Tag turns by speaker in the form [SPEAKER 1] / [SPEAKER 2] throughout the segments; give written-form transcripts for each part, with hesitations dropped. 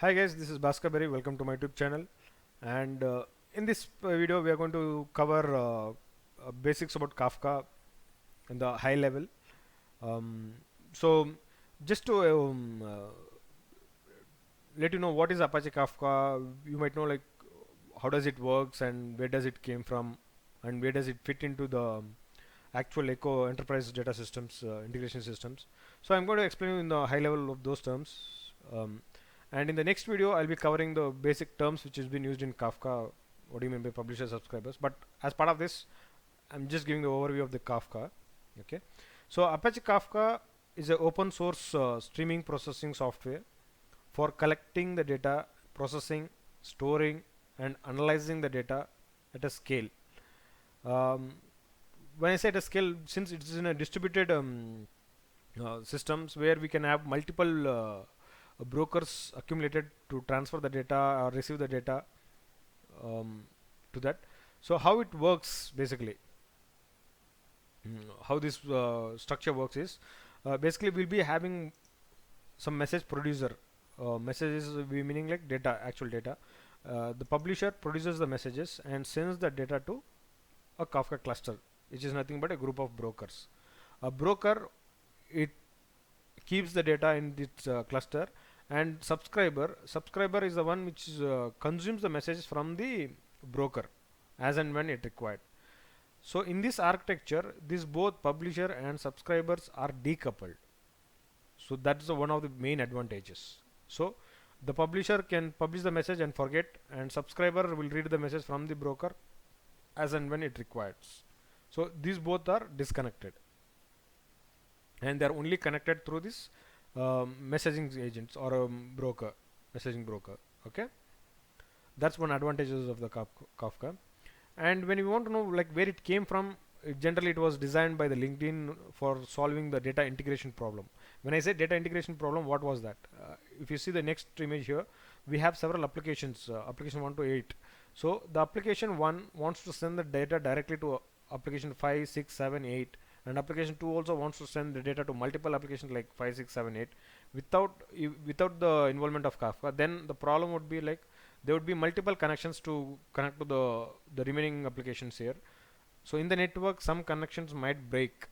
[SPEAKER 1] Hi guys, this is Bhaskar Berry. Welcome to my YouTube channel. And in this video, we are going to cover basics about Kafka in the high level. Um, so, just to let you know what is Apache Kafka, you might know like how does it works and where does it came from, and where does it fit into the actual Echo enterprise data systems integration systems. So I'm going to explain you in the high level of those terms. And in the next video, I'll be covering the basic terms which has been used in Kafka. What do you mean by publisher subscribers? But as part of this, I'm just giving the overview of the Kafka. Okay. So Apache Kafka is an open source streaming processing software for collecting the data, processing, storing, and analyzing the data at a scale. Um, when I say at a scale, since it is in a distributed systems where we can have multiple brokers accumulated to transfer the data or receive the data um, to that. So how it works basically, how this structure works is basically we'll be having some message producer. Messages we meaning like data, actual data. The publisher produces the messages and sends the data to a Kafka cluster, which is nothing but a group of brokers. A broker, it keeps the data in its cluster, and subscriber is the one which consumes the messages from the broker as and when it required. So in this architecture, this both publisher and subscribers are decoupled. So that's one of the main advantages. So the publisher can publish the message and forget, and subscriber will read the message from the broker as and when it requires. So these both are disconnected, and they are only connected through this messaging agents or broker, messaging broker. Okay, that's one advantages of the Kafka. And when you want to know like where it came from, generally it was designed by the LinkedIn for solving the data integration problem. When I say data integration problem, what was that? If you see the next image here, we have several applications, application 1 to 8. So the application 1 wants to send the data directly to application 5, 6, 7, 8, and application 2 also wants to send the data to multiple applications like 5, 6, 7, 8 without the involvement of Kafka. Then the problem would be like there would be multiple connections to connect to the remaining applications here. So in the network, some connections might break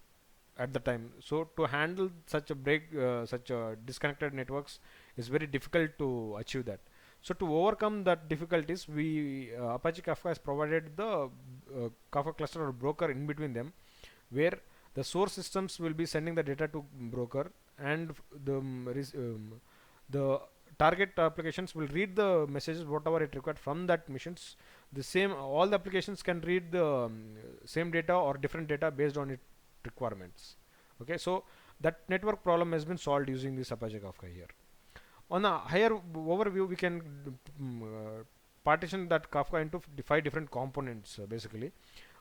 [SPEAKER 1] at the time. So to handle such a such a disconnected networks is very difficult to achieve that. So to overcome that difficulties, we Apache Kafka has provided the Kafka cluster or broker in between them, where the source systems will be sending the data to broker, and the target applications will read the messages whatever it required from that missions. The same, all the applications can read the same data or different data based on its requirements. Okay, so that network problem has been solved using this Apache Kafka here. On a higher overview, we can partition that Kafka into 5 different components basically.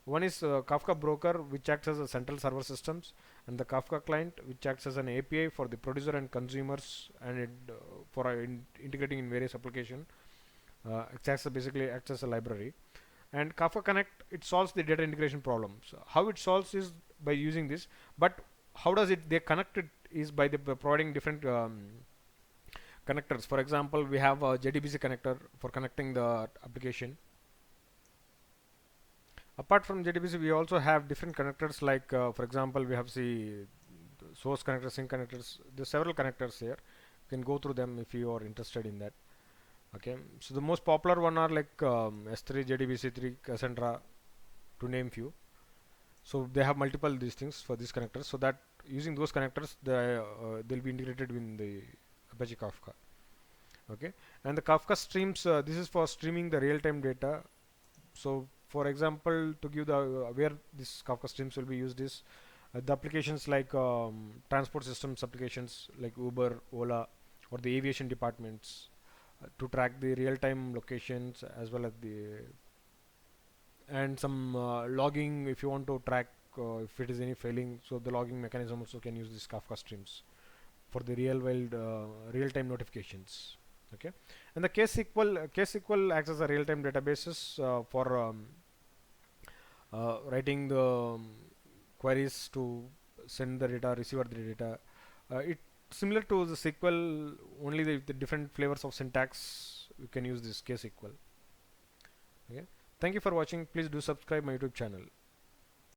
[SPEAKER 1] One is Kafka broker, which acts as a central server systems, and the Kafka client, which acts as an API for the producer and consumers, and it for integrating in various application. It basically acts as a library. And Kafka Connect, it solves the data integration problems. How it solves is by using this, but how does it they connect it is by the providing different connectors. For example, we have a JDBC connector for connecting the application. Apart from JDBC, we also have different connectors like, for example, we have the source connectors, sync connectors. There's several connectors here. You can go through them if you are interested in that. Okay, so the most popular one are like S3, JDBC3, Cassandra, to name few. So they have multiple these things for these connectors. So that using those connectors, they'll be integrated in the Apache Kafka. Okay, and the Kafka streams. This is for streaming the real-time data. So for example, to give the where this Kafka streams will be used is the applications like transport systems applications like Uber, Ola, or the aviation departments to track the real-time locations, as well as the and some logging if you want to track if it is any failing. So the logging mechanism also can use this Kafka streams for the real-time notifications. Okay, and the case SQL acts as a real-time databases for writing the queries to send the data, receive the data. It similar to the SQL, only the different flavors of syntax you can use this KSQL. Okay. Thank you for watching. Please do subscribe my YouTube channel.